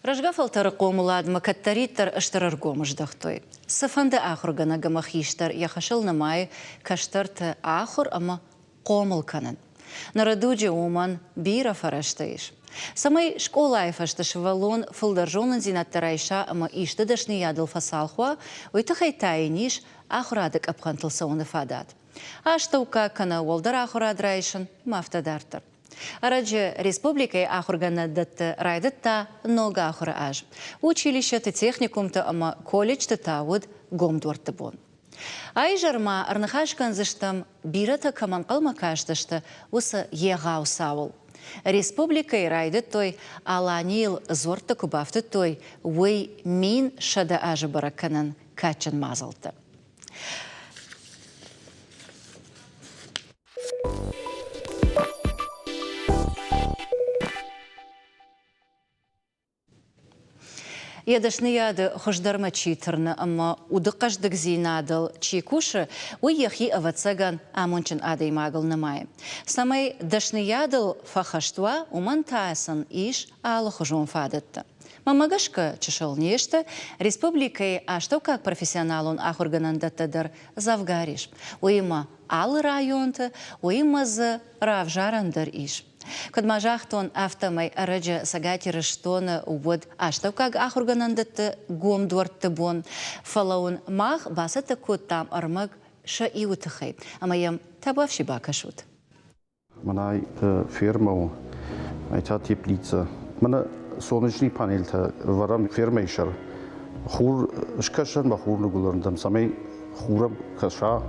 Рожгафал таракомулад макаттариттар аштараргомыш дахтой. Сафанды ахургана гамахиштар яхашыл намай каштарты ахур ама комул канан. Нарадуджи уман бира фараштаиш. Самай школа фашташвалон фулдаржонан зинаттарайша ама иштадашни ядыл фасалхуа уйтахай тайниш ахурадык апхантылсауны фадат. Аштаука кана уолдар ахурадрайшан мафтадартар. Араджи республикой ахургана датты райдатта нога ахура аж. Училище-то техникум-то ама колледж-то тауд гомдуарты бон. Ай жарма арнахашкан зыштам бирата каманқалма кашташты усы егау сауыл. Республикой райды той аланил зорты кубафты той уй мин шада ажы бараканын качын мазалты. Ядашны яды хождарма читерны, ама удыққаждық зейнадыл чекушы уйяхи авацаган амончын адаймагыл намай. Самай дашны ядыл фахаштуа уман таясын иш алы хожон фадытты. Мамагашка чышыл нешті республикай аштау как профессионалун ахурганандаттадар завгариш. Уйма алы районты, уймазы равжарандар иш. Кадмажахтон автомай араджа сагатирыштона увод аштавкаг ахурганандатты гомдуартты бон. Фалаун мах басата куттам армаг ша иутыхай. Амаям табавши бакашут. Манай фермау айта теплица. Мана солнечный панель-то варам фермейшер. Хур шкашан махурну гуларндам самай хурам каша.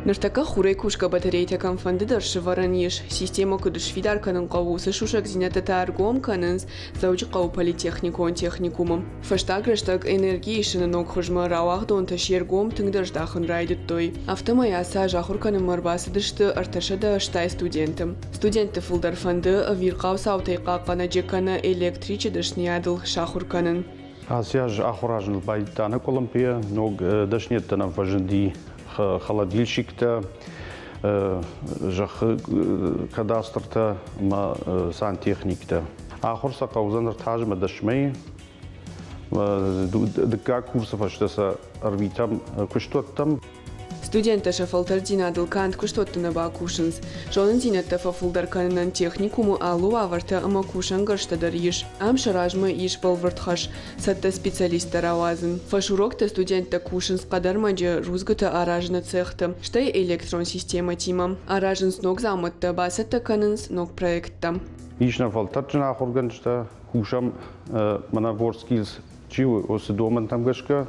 Ныртака хурай кушка батарейта камфанды даршы вараниш. Система кудыш фидар канын қауысы шушак зинатата аргом канынс зауджи қау политехникон техникумым. Фаштаграштаг энергии шынынок хожма рауах дон ташергом тыңдаждахын райдыт той. Автомаяса жахур канын марбасы дышты арташада штай студентым. Студенты фулдар фанды вирқау саутайқа қана жекана электричи дышниядыл шахур канын. Асяж ахуражын байданы Колумбия, ног дышнеттана важынди холодильщик-то, жахы кадастр-то, сантехник-то. Ахурса каузанр тажма дашмей, дыка курсов аштаса арвитам куштоттам. Студенты шафалтардина адылкант куштоттына бакушынс. Жонын зинетті фафулдар канынан техникуму алу аварта ама кушан гарштадар иш. Ам шаражмы иш балвыртхаш сатта специалистар авазын. Фашурокта студентта кушынс qadarmacı рузгыта аражны цехты. Штай электрон система тимам. Аражынс ног замытта басатта канынс ног проекттам. Ишна фалтарджина ахурганшта кушам мана ворскилс чивы осы доман там гашка.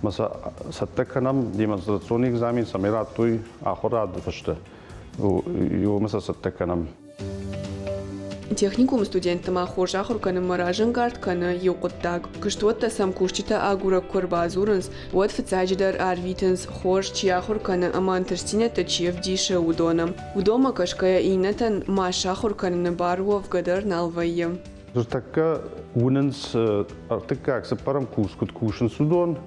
Маса саттаканам демонстрационный экзамен самират той ахурад фашта. Ё маса саттаканам. Техникум студентам ахур ахурканы маражын гартканы юқуттаг. Кыштуатта сам кушчита агура курбазурынс, вот фцаджидар арвитынс хош чи ахурканы амантырстинета чиев дише удонам. Удома кашкая инатан маш ахурканы баруа в гадар налвайем. Така уненс артыкак сапарам курс кут кушен судон.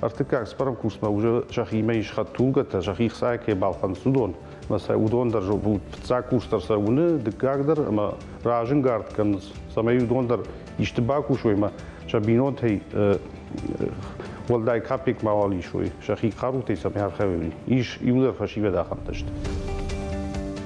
Артыкак сапарам курс ма уже шахима иш хатулгата шахих сайке балхан судон. Маса удон даже был пца курс тарса уны дыкагдар ама ражын гарткан самай удон дар иштибаку шойма шабинот хей волдай капик мавали шой шахих харутей самай хархавели иш иудар фашиве даханташт.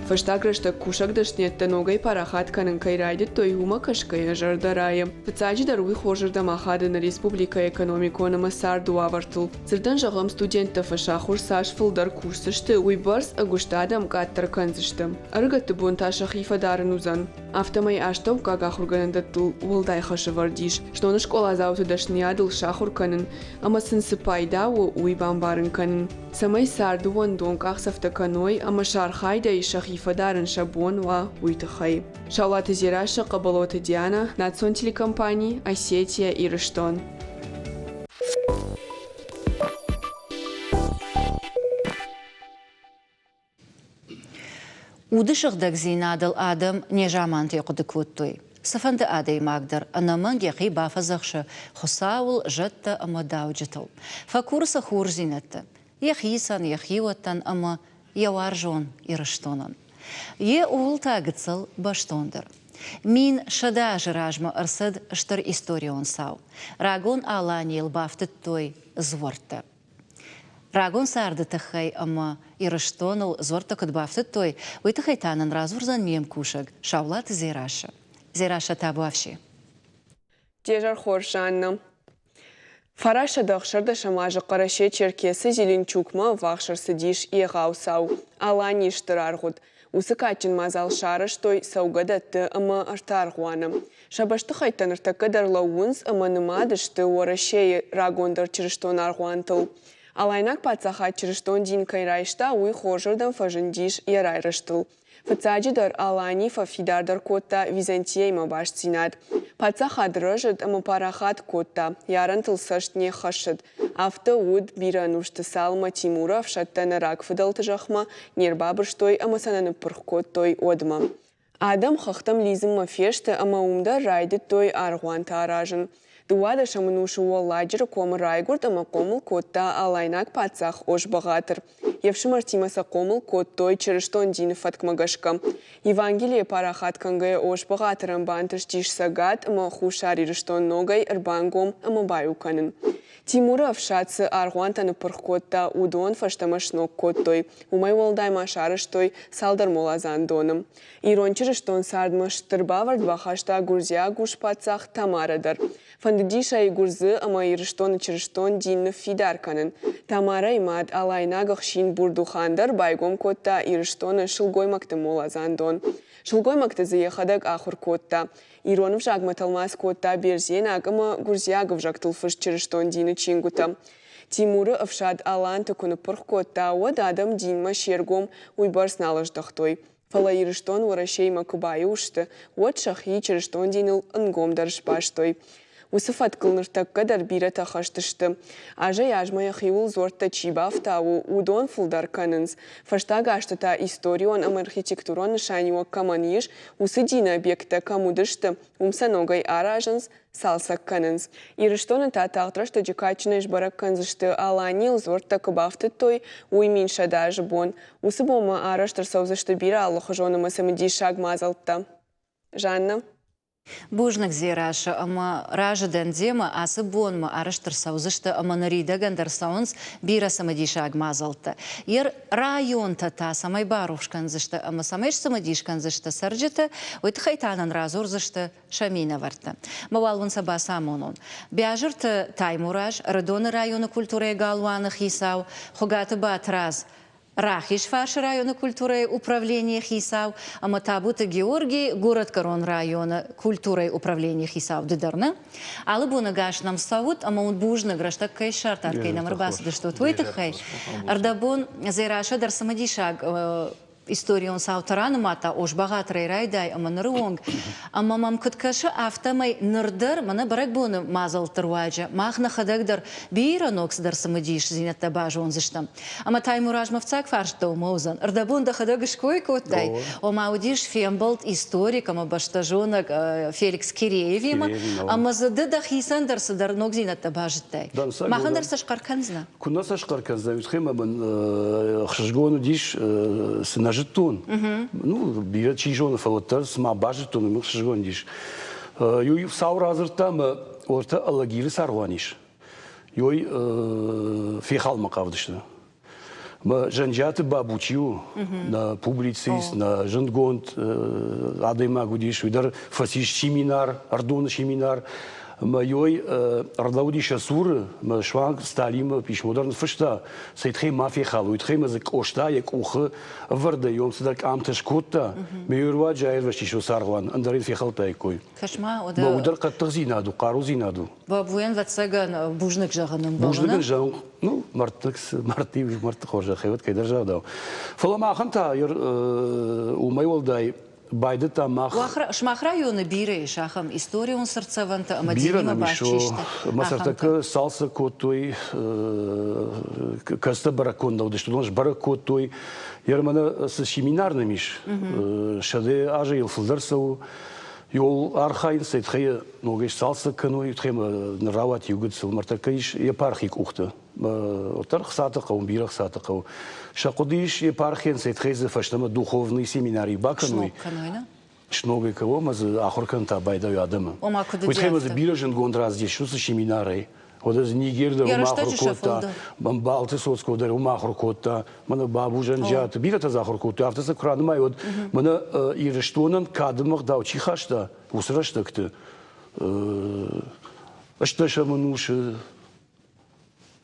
Фаштаграшта кушак дашнетта ногай парахат канын кайрайдыт той ума кашкая жардарайы. Пцаджидар уй хожырда махады на республика экономиконыма сарду авартыл. Зырдан жағым студентта фашахур саш фылдар курсышты уй барс агуштадам каттар канзышты. Аргатты бун таша хифадарын узан. Автомай аштау кагахурганандаттыл уылдай хашы вардиш. Штоны школа зауты дашниядыл шахур канын, ама сынсы пайдау уй бамбарын канын. Самай сарду ван донках сафтаканой, ама шархайда и шахифадарен шабон ва уйтахай. Шаулаты зираша кабалота Диана, национ телекомпаний, Осетия и Рыштон. Удышыгдак зейнадыл адам нежаманты кудыквуттой. Сафанды адай магдar, анаман яхи бафазахша, хосаул жатта ама дауджатал. Факурса хурзинетта. Яхисан, яхиуаттан ама яваржон ирыштонан. Е ултагыцал баштондыр. Мин шада жиражма арсад штар историон сау. Рагон аланил бафтыт той зворта. Рагон сарды тахай ама ирыштонал зворта кад бафтыт той. Уйтахай танан разурзан мем кушаг. Шавлат зираша. Зираша табуавши. Дежар хоршанна. Фараша дахшарда шамажы қараше черкесі Зеленчукма вақшырсы диш еғау сау. Алани штыр арғуд. Усы качын мазал шарыш той саугадатты ама артарғуаны. Шабашты қайтан артакадарла уынс ама нымадышты орашей рагондар чырыштон арғуантыл. Алайнак пацаха чырыштон дин кайрайшта уй хожырдан фажын диш ярайрыштыл. Фацаджидар Алани фафидардар котта Византияйма баш цинад. Пацаха дрыжыд ама парахат котта. Ярантыл саштне хашыд. Авто уд биранушты салма Тимуров шаттана рак фыдалты жахма нербабырштой ама сананы пырхкот той одма. Адам хахтам лизым мафешты ама умда райды той аргуанта аражын. Дуада шамынушы уалладжыр комы райгурд ама комыл котта алайнак пацах ош бағатыр. Евшым артимаса комыл кот той чырыштон дины фаткмагашка. Евангелие парахат кангая ош бағатырын бантыш тиш сагат ама хушари рыштон ногай арбангом ама баюканын. Тимуров шатсы аргуантаны пырхкотта удон фаштамашнок коттой. Умай волдай машарыштой салдар молазан доным. Ирончырыштон сардмыш тырбавард бахашта гурзия гуш пацах тамарадар. Фандыдиша и гурзы ама ирыштон и чырыштон динны фидарканын. Тамара имад алайнагах шин бурдухандар байгом котта ирыштоны шылгоймакты молазан дон. Шылгоймакты заехадак ахур котта. Иронов жагматалмас котта берзен агама гурзиягов жактылфыш чырыштон дины чингута. Тимуры авшад алан тыкуны пырх котта уад адам динма шергом уйбарс налыждахтой. Фала ирыштон урашейма кубайы ушты, уад шахи чырыштон диныл ангом даршпаштой. Усыфат кылныртак кадар бира тахаштышты. Ажа яжмая хиул зорта чибафтау удон фулдар канынс. Фаштага аштата историон ам архитектурон нышанио каманиш усы дина объекта камудышты умсаногай аражынс салсак канынс. Ирыштоны та тағдырашты жекачына ишбарак канзышты аланил зорта кыбафты той уймин шадажы бон. Усы бома араштыр саузышты бира аллахы жонымы самыди шаг мазалтта. Жанна? Бужнак зираша, ама ражадан дема асы бонма араштыр саузышты ама наридаган дарсаунс бира самадишаг мазалта. Ер районта та самай барушканзышты, ама самайш самадишканзышты сарджыты, ойты хайтанан разурзышты шамина варта. Мавалван саба самонон. Бяжырты таймураж, радоны районы культуры галуаны хисау, хугаты батраз. Рахиш фарш района культуры управления хисау, а матабута Георгий город Корон района культуры управления хисау дыдарна. Алы буна гаш нам савут, а маун бужна граштак кай шарт аркай нам рбасы да что твой тахай. Ардабон зираша дар самадишаг историон саутараны мата ош бағатрай райдай ама ныруонг. Ама мам кыткашы автомай нырдар мана барак буны мазал тырваджа. Махна хадагдар бира ноксдар самадиш зинетта бажа онзыштам. Ама таймураж мавцак фаршта умоузан. Ардабун да хадагыш кой коттай. Ома удиш фембалт историк, ама баштажонак Феликс Киреевима. Ама зады да хисандар садар нок зинетта бажыттай. Махандар сашкарканзна. Куна сашкарканзна. Витхема бан хшжгону диш сынаж жетон. Ну, бира чижон фалотар сма бажетон мы хшгон диш. Юй саур азыртам орта алагири сарваниш. Юй фехал макавдышты. Ма жанжаты бабучиу на публицист, на жангонт адайма гудиш, удар фасиш семинар, ардон семинар. Моей родоводища суры, мы шванг сталим пишмодерн фышта, сейтхей мафия халу, итхей мы зак ошта, як ухы вардаем, садак амташ котта, мейурва джайр ващишо сарван, андарин фихал тайкой. Кашма, ода. Ба удар каттах зинаду, кару зинаду. Бабуен ватсаган бужнак жаганым балана. Бужнак жаган, ну мартыкс, мартив, мартыхожа, хеват кайдар жадау. Фаламаханта, умай волдай. Байды тамах. Шмах районы бире шахам историю он сердцеванта амадима башчишта. Масартака салса котой каста бараконда, вот что наш баракотой. Ярмана с семинарными шаде ажи илфлдерсау Yol archain seit ge nog eens salsa kanu het ge na rawat jugend sul martakaish eparchik uchte. Отар хсата кау бира хсата кау. Шакодиш епархиен сeit ge ze fashtama духовный семинарий бакану. Шноге кого маз ахоркан та байда ядама. Вот ge маз бира жен гондраз здесь что за семинарий. Odaz Niger'de umahurkota, Baltı Sosko'da umahurkota, bana babujan jat, bir de zahurkota, haftası Kur'an'ıma yod, bana iriştonan kadımık da uçihaşta, usraştaktı. Işte şamanuşu.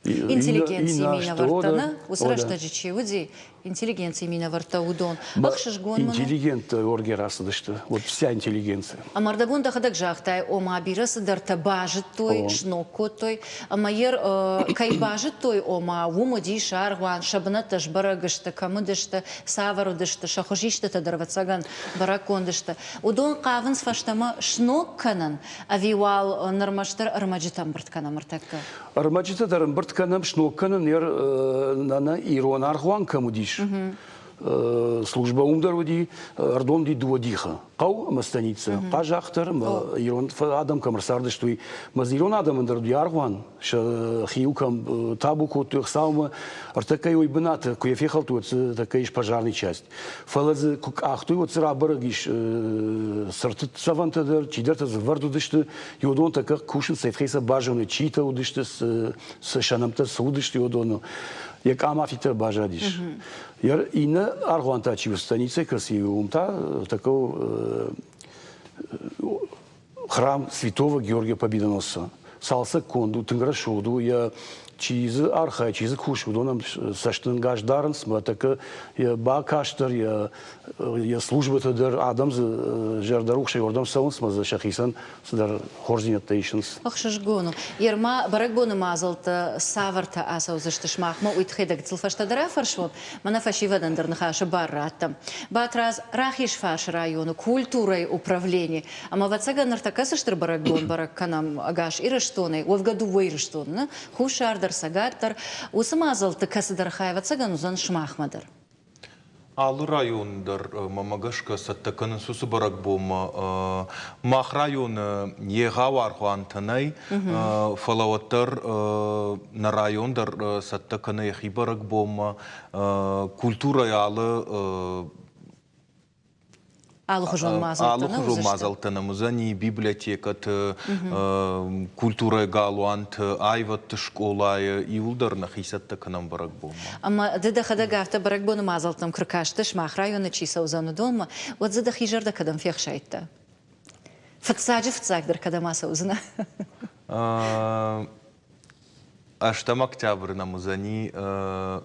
Интеллигенция именно вартана, усрашта чиуди, интеллигенция именно варта удон. Интеллигент оргерасы дышты, вот вся интеллигенция. А мардагон да хадак жахтай, ома бирасы дарта бажит той, шноко той, а майер кай бажит той, ома вумоди шаргуан, шабната жбарагышта, камыдышта, саварудышта, шахожишта тадарвацаган, баракондышта. Удон кавын сфаштама шнокканан, а вивал нормаштар армаджитам барткана мартакка. Армаджита дарам бартканам шнокканан ер нана ирон аргуан камудиш. Служба умдаруди, ардонди дуодиха. Кау мастаница, пажахтар, ирон адам камарсарды, что и мазирон адам андаруди аргуан, ша хиукам табу котух саума, артакай ой бната, кое фехал тут такая пожарная часть. Фалаз кук ахту вот срабарагиш сартит савантадер, чидерта зварду дышты, йодон така кушин сейфхейса бажаны чита удышты с шанамта судышты йодону. Як амафита бажадиш. Яр ина аргуанта чивстаница красивумта такой храм Святого Георгия Победоносца. Салса конду тынграшуду я чизы арха чизы кушуду нам саштынгаш дарынс ма така я бакаштар я служба тадыр адам жардарухшай ордам саунс ма за шахисан садар хорзинятейшнс. Ахшашгону. Ерма барагону мазалта саварта асау заштышмахма уйтхедак цилфаштадара фаршвот. Мана фашивадан дарнахаша баррата. Батраз рахиш фаш району культурой управления. Ама вацага нартакасаштыр барагон баракканам агаш ираштоны. В году войраштоны. Хушардар сагаттар. Усамазалта касадар хайвацаган узан шмахмадар. Алу райондар мамагашка саттаканын сусу барак бома мах район егавар хуантанай фалаваттар на райондар саттаканы ехи барак бома культура ялы Алухужон мазалтана музани библиотекат культура галуант айват школая и ударна хисатта канам баракбома. Ама деда хадагавта баракбону мазалтам кркаштыш мах района чиса узану дома. Вот зада хижарда кадам фехшайтта. Фатсаджи фатсагдер кадам аса узна. Аштам октябрь на музани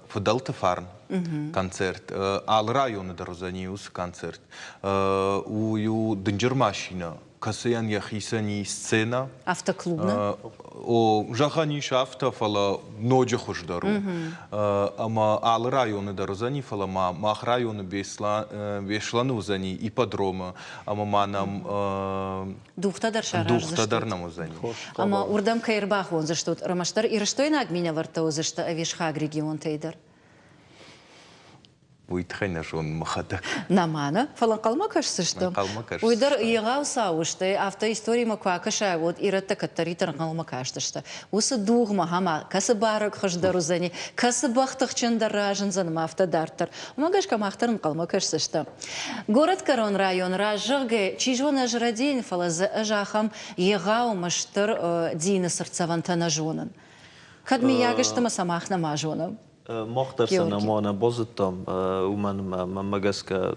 фудалта фарн концерт. Ал районы дарузаниус концерт. У дынджер машина. Касаян яхисани сцена. Автоклубна. О жаханиш авто фала ноджа хуждару. Ама ал районы дарузани фала мах районы бешлану зани ипподрома. Ама манам Духтадар шараж. Духтадар на музани. Ама урдам кайрбах вон за что рамаштар и что на админа вартау за что авишхаг регион тейдер. Уйтхайна жон махадак. Намана, фалан калмакаш что? Уйдар ягау саушты, автоистории маквакаша, вот ирата катаритар калмакаш что. Уса дугма хама, касы барак хаждарузани, касы бахтах чандаражен зан автодартар. Умагаш камахтар калмакаш что. Город Корон район ражге, чижона жрадин фала за жахам ягау маштар дина сердцавантана жонан. Кадми ягаш тама самах намажонам. مختلف نمونه بازتم ومن مگسک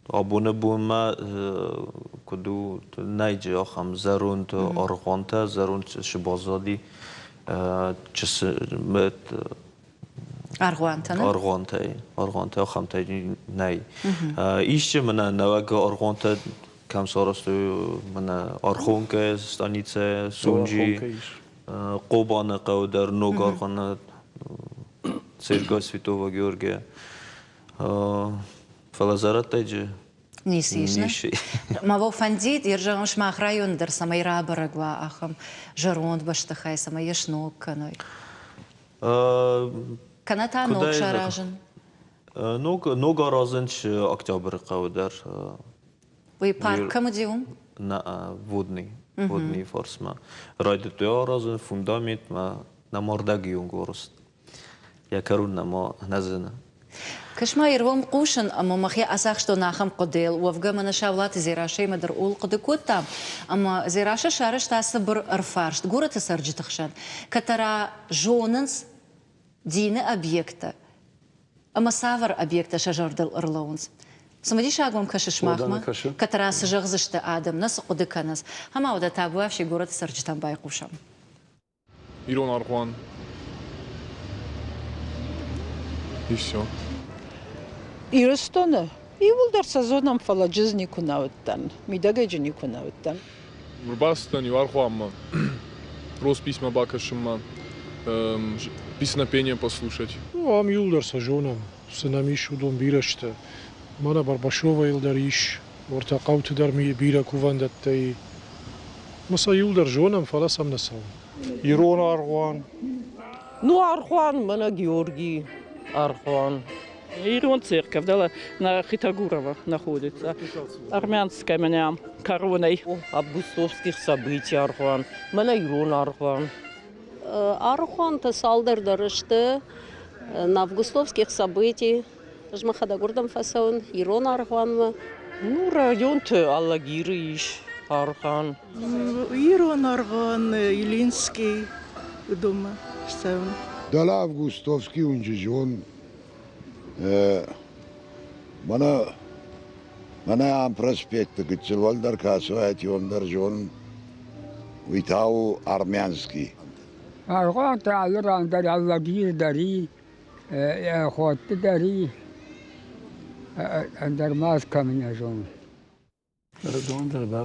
آبونه بوم کدو نیجی آخم زرون تو آرغانته زرون شبازادی چس مت آرغانته آخم تاجی نی ایش من نوک آرغانته کم سارستو من آرخون که استانیته سونجی قوبان قودر نوگ آرغانه Церковь Святого Георгия. Фалазарат тайджи. Нисишна. Маво фандит, ержам шмах район дар самайра барагва ахам жаронд баштахай самаешнок каной. Каната ног шаражен. Ног разенч октябрь каудар. Вы парк камадиум? на водный форс ма. Ради то разен фундамент ма на мордаги унгорост. Я карун на ма назена. كشما يروم قوشن أما مخي أساق شتو ناخم قديل وفقا من شاولات زيراشي مدر أول قد كوتا أما زيراشا شارش تاسبر أرفارش تقورة تسرج تخشن كترى جوننس دين أبيكتا أما سافر أبيكتا شجر دل إرلونز سمديش أقوم كشش ماخما كترى سجغزشت آدم نس قد كنس هما ودا تابواف شي قورة تسرج تنباي قوشم Ирон Архуан. И все. Иростона. Ивулдар сезоном фаладжизни кунауттан. Мидагайджини кунауттан. Рубастан и Архуамма. Просто письма Бакашима. Песнопение послушать. Ну, ам юлдар сажонам. Сынамиш удон бирашта. Мана Барбашова илдариш. Ортақаут дар бира кувандаттай. Маса юлдар жонам фаласам насам. Ирон Архуан. Ну, Архуан, мана Георгий Архуан. Ирон церковь, да, на Хитагурова находится. Армянская меня короной. Августовских событий Архуан. Мана Ирон Архуан. Архуан-то салдырдырышты на августовских событий. Жмахадагурдам фасон, Ирон Архуан. Ну, район-то Аллагириш Архан. Ирон Архан, Илинский дома. Дала Августовский унжижон. Мана ам проспекта Гыцелвальдар Касуайт Йондар Жон. Витау армянский. Архан تعالر در Аллагир дари, خود дари, در ماس камня жон.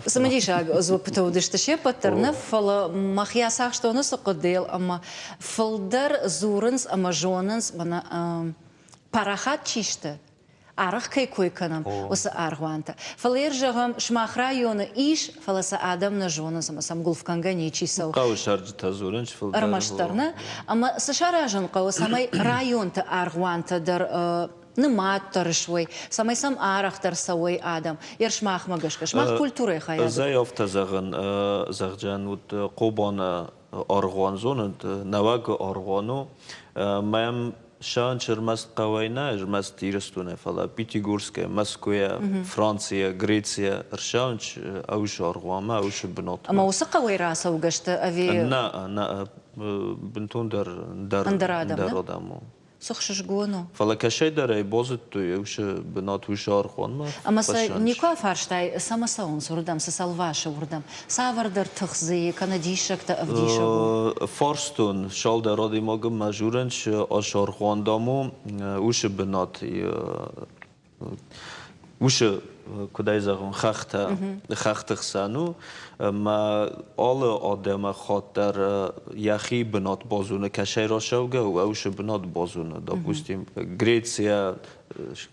سمديش أزوج بتودش تشي بترنا فلا مخيا ساخش تونس قديل أما فلدر زورنس أما جوننس منا парахат чиште. Арах кай кой канам, оса аргуанта. Фалержагам шмах района иш, фаласа адам на жона сам гулфканга не чисал. Кау шарджта зуренч фалдар. Армаштарна, ама сашаражан кау самай районта аргуанта дар نمات شوي سامي سام آرخ تر سوي آدم يرش ماخ مجشكش ماخ كولتورة خيال زي أفتا زغجان ود قوبان أرغوان زونت نواق أرغوانو مايم شان شرمست قوينا جمست تيرستونه فلا بيتيغورسكا مسكويا فرنسيا غريتسيا رشانش أوش أرغوان ما أوش بنوت أما وسقا ويراسا وقشت أفي نا بنتون در آدمو سخشش جونو. فلا كشيء دري بوزت تو يوش بنات وشار خون ما. أما نيكوا فارشتاي سما سون سردم سالواش وردم. سافر در تخزي كنديشك تأفديشه. فارستون شال در رادي ماگم مجورنش آشار خون دامو وش بنات وش کدای زغون خخت خسانو ما آل آدم خاطر یخی بنات بازونه کشی را شوگه و اوش بنات بازونه داپوستیم گریتسیا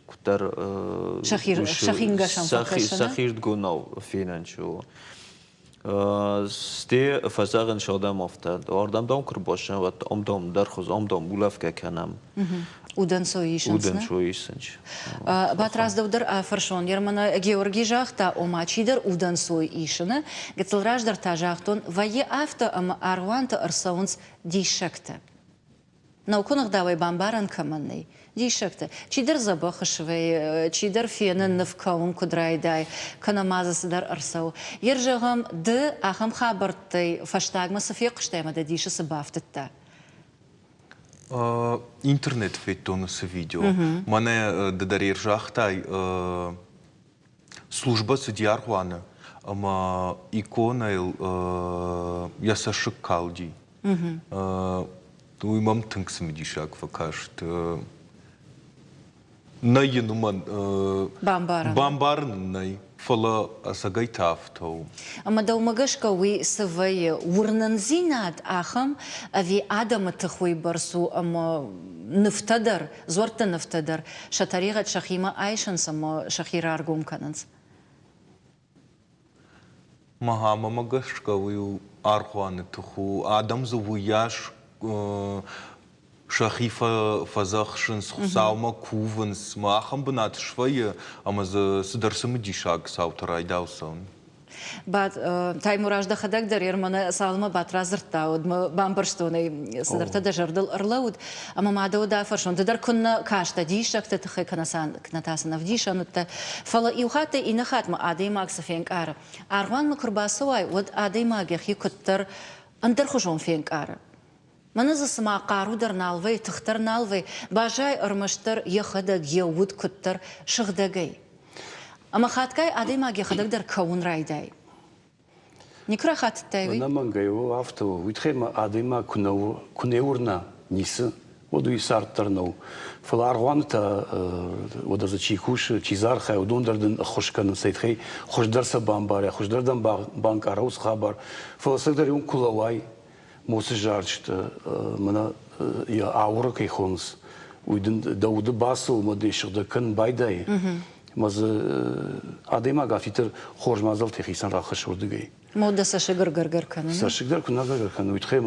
کتر سخیر گوناو فیننشو ستی فزاغن شادم افتاد آردم دام کر باشن و آمدام درخوز آمدام بولاف که کنم Удан соишенс. Бат раздавдар фаршон. Ермана Георгий жахта омачидер удан соишене. Гецелраждар та жахтон вае авто ама арванта арсаунс дишакта. Науконах давай бамбаран каманный. Дишакта. Чидер забахашвей, чидер фенен навкаун кудрайдай. Канамазасдар арсау. Ержагам д ахам хабартай фаштагма софиqштема да диша сабафтта. Интернет фейтона с видео. Мане дадарир жахтай служба судья Архуана. Ама икона ясашик калди. Tu imam tânks mi dişak făcașt. Năi numan bambaran năi fălă să găitaftou. Ама да умагашка уи сывае урнанзинат ахам ави адама тăхуи барсу ама нıftaдар зорта нıftaдар шатаригат шахима айшанс ама шахира аргум кананс. Mahama magashka uiu Arhuane tăhu adam zuvuiaș Шахифа фазахшин саuma кувенс махам бнат швае ама за сдърсам дишак саутарай даусон. Бат таймуражда хадак дарер мана салма батразыртауд бамбарштоны сыдарта да жардыл ырлауд ама мада да фаршон дар kunna кашта дишак та тхе канасан кнатасана вдишанутта фала иухата инахатма адей макса фенкара арван макурбасуай вот адей магих юкуттар андер хожон фенкара мана засма қару дар налвай тхтар налвай бажай ырмыштар яхадак яуд куттар шыгдагай ама хаткай адей магих хадак дар каун райдай Никра хаттай. На мангайо авто. Витхема адема кунеурна нисы. Воду и сартернау. Фаларванта вода за чихуш чизарха удондерден хошкан сейтхей хошдарса бамбаря хошдардан банкараус хабар. Фаласагдариун кулавай мосижарчта мана я аура кейхонс. Уйден дауды басу мадешда кан байдай. Маз адема гафитер хожмазал техисан рахаш урдгей. Мода сашигар гаргар канна. Сашигар кунна гаргар канна. Уйтхем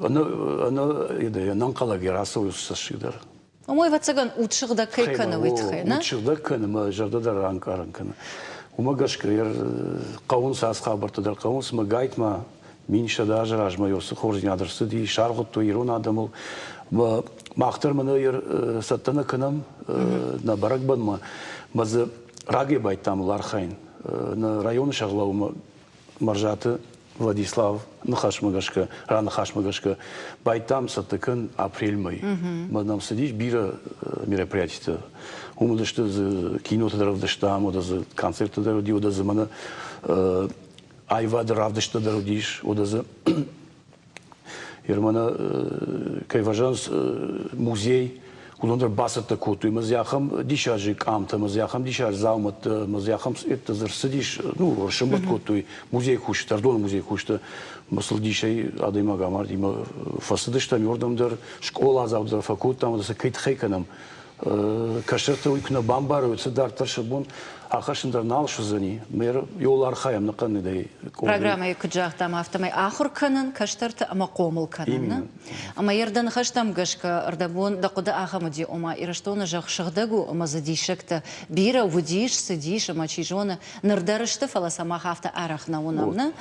она еда нанкала герасо сашигар. Мой вацаган утшигда кейкана уйтхена. Утшигда канна ма жардада ранкаран канна. Умагашка ер каун сас хабарта дар каун сма гайтма минша даже ажма ёсы хоржин адрсы ди шаргот то ирон адамыл махтар мана ер саттана канам на баракбанма маз раге байтам лархайн на районы шаглаума Маржаты Владислав Нахашмагашка, Рана Хашмагашка, байтам сатакан апрель май. Мы нам сидишь бира мероприятия. Умуда что за кино то дровдашта, мода за концерт то дровди, ода за мана айва дровдашта дровдиш, ода за ермана кайважанс музей. Уландыр басыты коту, мазяхам дишажи камта, мазяхам дишаж заумат, мазяхам это зарсидиш, ну, шамбат коту, музей хушта, ардон музей хушта, масл дишай, адайма гамар, дима фасадыш там йордамдар, школа завдар факут там, да кайт хейканам, кашерта уйкна бамбару, цедар таршабон, ахашындар налшызани, мер йол архаям наканны дай. Программа юкджах там автомай ахур канан, каштерта ама комыл канан. Ама ердан хаштам гашка ардабон дакуда ахамади ома ираштона жах шагдагу ама задишекта бира вудиш сидиш ама чижона нырдарышты фаласама хафта арах наунамна.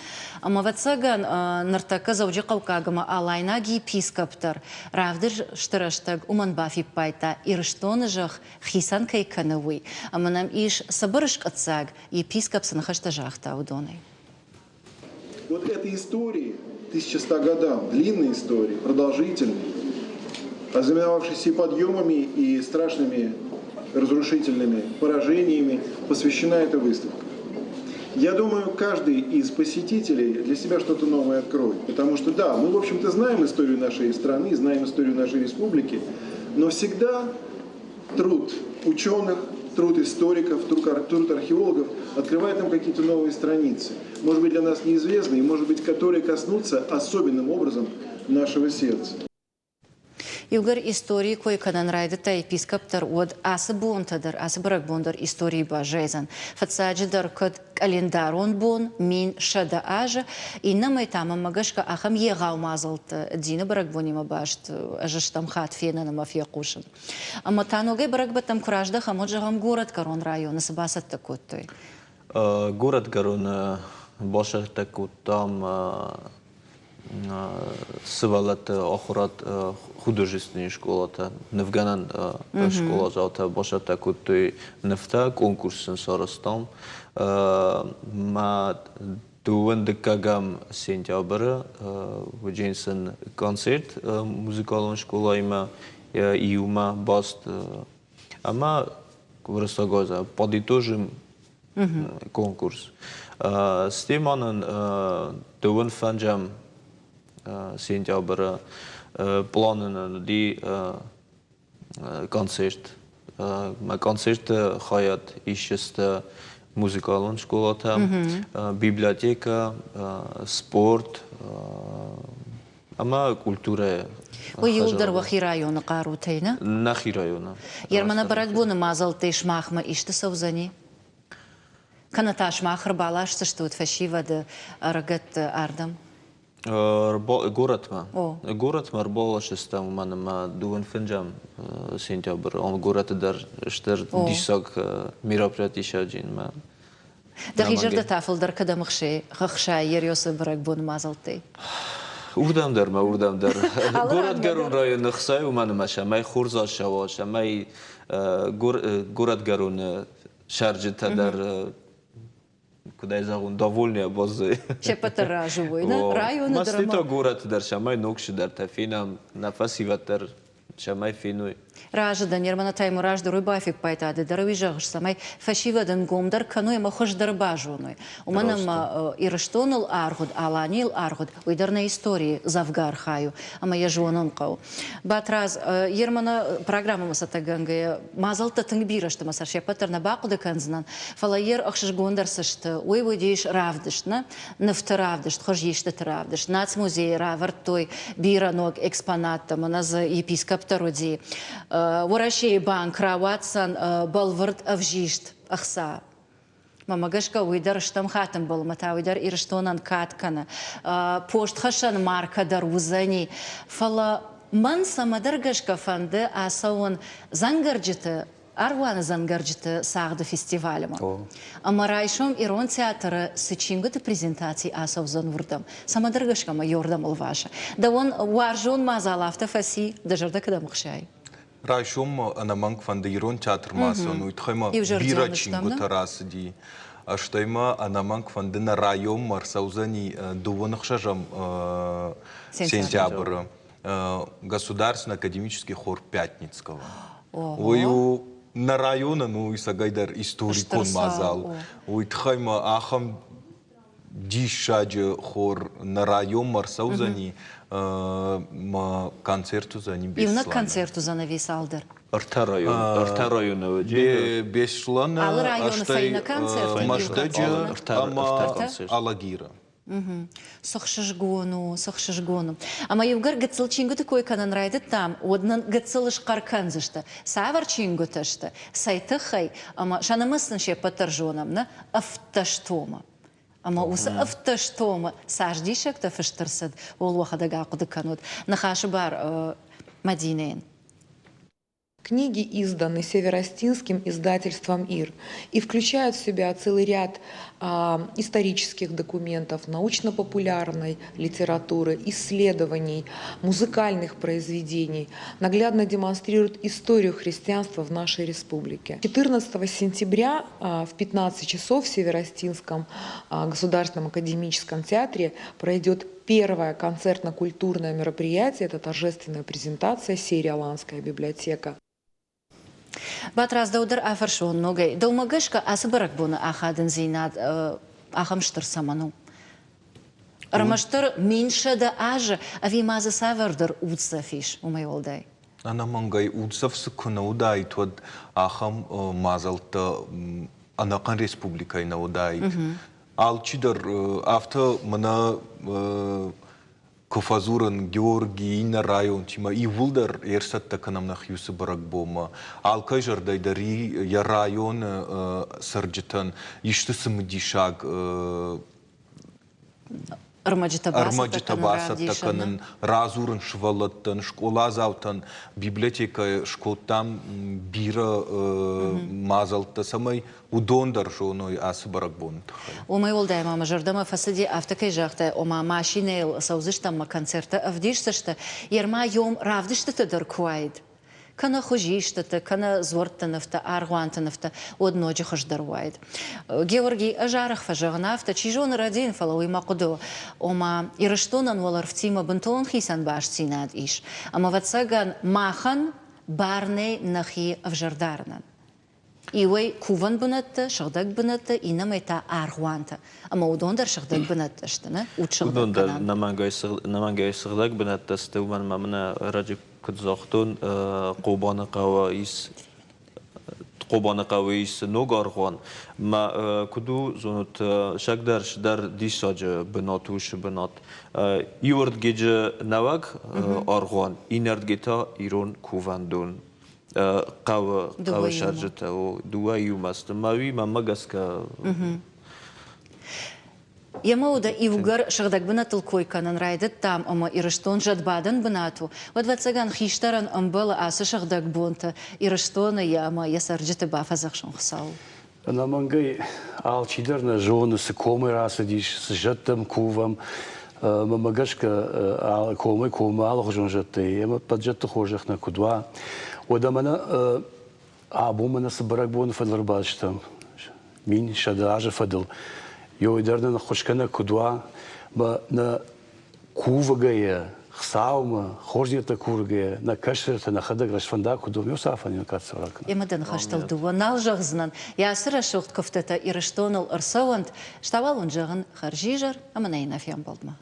Ама ватсаган ныртака завджи калкагама алайнаги пискаптар равдыр штыраштаг уман бафи пайта ираштона жах хисан кайканавый. Ама нам иш Барышк отцаг, епископ Санахаштажахта Аудоной. Вот этой истории, 1100 годам, длинной истории, продолжительной, ознаменовавшейся подъемами и страшными разрушительными поражениями, посвящена эта выставка. Я думаю, каждый из посетителей для себя что-то новое откроет. Потому что, да, мы, в общем-то, знаем историю нашей страны, знаем историю нашей республики, но всегда труд ученых, труд историков, труд археологов открывает нам какие-то новые страницы. Может быть, для нас неизвестные, может быть, которые коснутся особенным образом нашего сердца. Югар истории кой канан райдата епископтар от асы бонтадар, асы барак бондар истории бажайзан. Фатсаджидар код календарон бон, мин шада ажа, и намай тама магашка ахам егау мазалт дина барак бонима башт, ажаштам хат фена на мафия кушан. Ама таногай барак батам куражда хамоджагам город Карон района, сабасат такой той. Город Карон баша такой там Сывалат охрат художественная школа-то, Невганан школа жалта, баша такой той нефта конкурсын сарастам. Ма дуэндекагам сентября в Дженсен концерт музыкальная школа има июма баст. Ама врасагоза подытожим конкурс. С тем анан дуэн фанджам сентября планы ди концерт. Концерт хаят ищеста музыкальная школа там, библиотека, спорт, ама культура. Ой, юлдар вахи района карутайна? Нахи района. Ермана барадбуна мазал теш махма ишта савзани? Канаташ махр балаш саштут фашива да рагат ардам? Город Марбола шестам манама дуэн фенджам сентябрь. Он город дар штер дисак мероприятий шаджин ма دقي جرد تافل در كده مخشي خخشاي يريوس برك بون مازلتي Urdam der ma urdam der. Город Гарун районы хсай у мана маша, май хурза шаваша, май город Гарун шарджита der куда изагун довольный бозы. Шепатара живой, да? Районы драма. Мастито город der шамай нокши der тафинам нафасиватер шамай финуй. راجدا يرمنا تايمو راجد روي بافيك بايتاد دروي جاغش سماي فشيفا دن قومدر كانو يما خوش درباجونوي ومنا ما إرشتون الأرغد علاني الأرغد ويدرنا истории завгар хаю ама яжуонон قو باتراز يرمنا программа مساتاганга мазалта тангбирашта масар шепатерна бакуда канзнан фалаер ахшиш гондерсашт ой водиш равдышна нафтаравдышт хожишта таравдышт нац музей равартой биранок экспонатта маназ епископ тароди ورشي بانك راواتسان بالورد أفجيشت أخسا ماما قشكا ويدر اشتم خاتم بالمتا ويدر إرشتونان كات كان بوشت خشن ماركا در وزاني فلا من سمدر قشكا فند آساون زنگرجت أروان زنگرجت ساغد فيستيفالما أما رايشوم إيرون تياتر سيچينغت بريزنتاتي آساو زنوردم سمدر قشكا ما يوردم الواشا دوان وارجون ما زالافتا فسي دجرده كده مخشاي رايشوم أنا مانك فانديرون تياتر ماسون ويتخيما بيرا چينغو تراس دي أشتايما أنا مانك فاندنا رايوم مرسаузани дувонахшажам сентябрь Государственный академический хор Пятницкого. Ою на района, ну и сагайдар историкон мазал. Уйтхайма ахам дишаджи хор на район марсаузани ма концерту за ним беслан. И на концерту за нависалдер. Арта района ваджи. Беслан. Ал район фейна концерт. Машдаджи ама алагира. Сохшишгону. Ама югар гацыл чингу такой канан райдет там, однан гацылыш карканзышта, савар чингу ташта, сайтыхай, ама шанамысын ше патаржонам, на автоштома. Ама уса автоштома, саждишек та фыштырсад, ол вахада гақуды канут, нахаши бар Мадинейн. Книги изданы Северостинским издательством ИР и включают в себя целый ряд исторических документов, научно-популярной литературы, исследований, музыкальных произведений, наглядно демонстрируют историю христианства в нашей республике. 14 сентября в 15 часов в Северостинском государственном академическом театре пройдет первое концертно-культурное мероприятие, это торжественная презентация серии «Аланская библиотека». Батраз даудер афаршон ногай. Доумагашка асбарак буна ахадын зинад ахамштыр саману. Рамаштыр меньше да ажа, а ви маза савердер уцафиш у мой олдай. Она мангай уцав сукуна удай тод ахам мазалта анакан республикай на удай. Алчидер авто мана Кофазуран Георгиина район тима и вулдар ерсатта канамнах юсы барак бома. Алкайжар дайдари я район сарджитан ишты сымдишаг Армаджита басат таканын разурын швалаттан школа завтан библиотека школтам бира мазалта самай удондар жоной асы барак бонт. Умай олдай мама жардама фасади автакай жахта ома машинел саузыштам ма концерта авдишсашта ерма йом равдишта тадыр куайд. Кана хожиштата, кана зортанафта, аргуантанафта, одноджи хождаруайд. Георгий ажарах фажагнафта, чижон радин фалауи макудо, ома ираштонан валарфтима бентон хисан баш цинад иш. Ама ватсаган махан барней нахи авжардарнан. Иуэй куван бунатта, шагдак бунатта, и намайта аргуанта. Ама удондар шагдак бунатта штана, учылдан. Удондар намангай шагдак бунатта, стеуман мамна раджи كتزاختون قوبان قوائس نوگارخوان ما کدو زونت شکدرش در دیساج بناتوش بنات یورد گیج نوگ آرخوان اینرد گیتا ایرون کوواندون قو شرجت و دوا یوم است ماوی ما مگس که Ямауда ивгар шагдак бынатыл койканан райдет там, ама ираштон жадбадан бынату. Вадвацаган хиштаран амбала асы шагдак бонта, ираштона яма ясарджите бафазахшон хсау. На мангай алчидер на жоны с комой расадиш, с жаттым кувам, мамагашка ал комой комал хожон жатты, ема поджатты хожих на кудва. Одамана абумана собрак бон фадларбаштам. Мин шадажа фадл. Йойдерна на хошкана кудва, ба на кувагая, хсаума, хождията кургая, на кашерта на хадаг рашфанда кудум юсафани на катсарак. Емаден хаштал дуа налжагзнан. Ясыра шухт кофтета ирыштонал арсауант, штавал унжаган харжижар, аманайна фям балдма.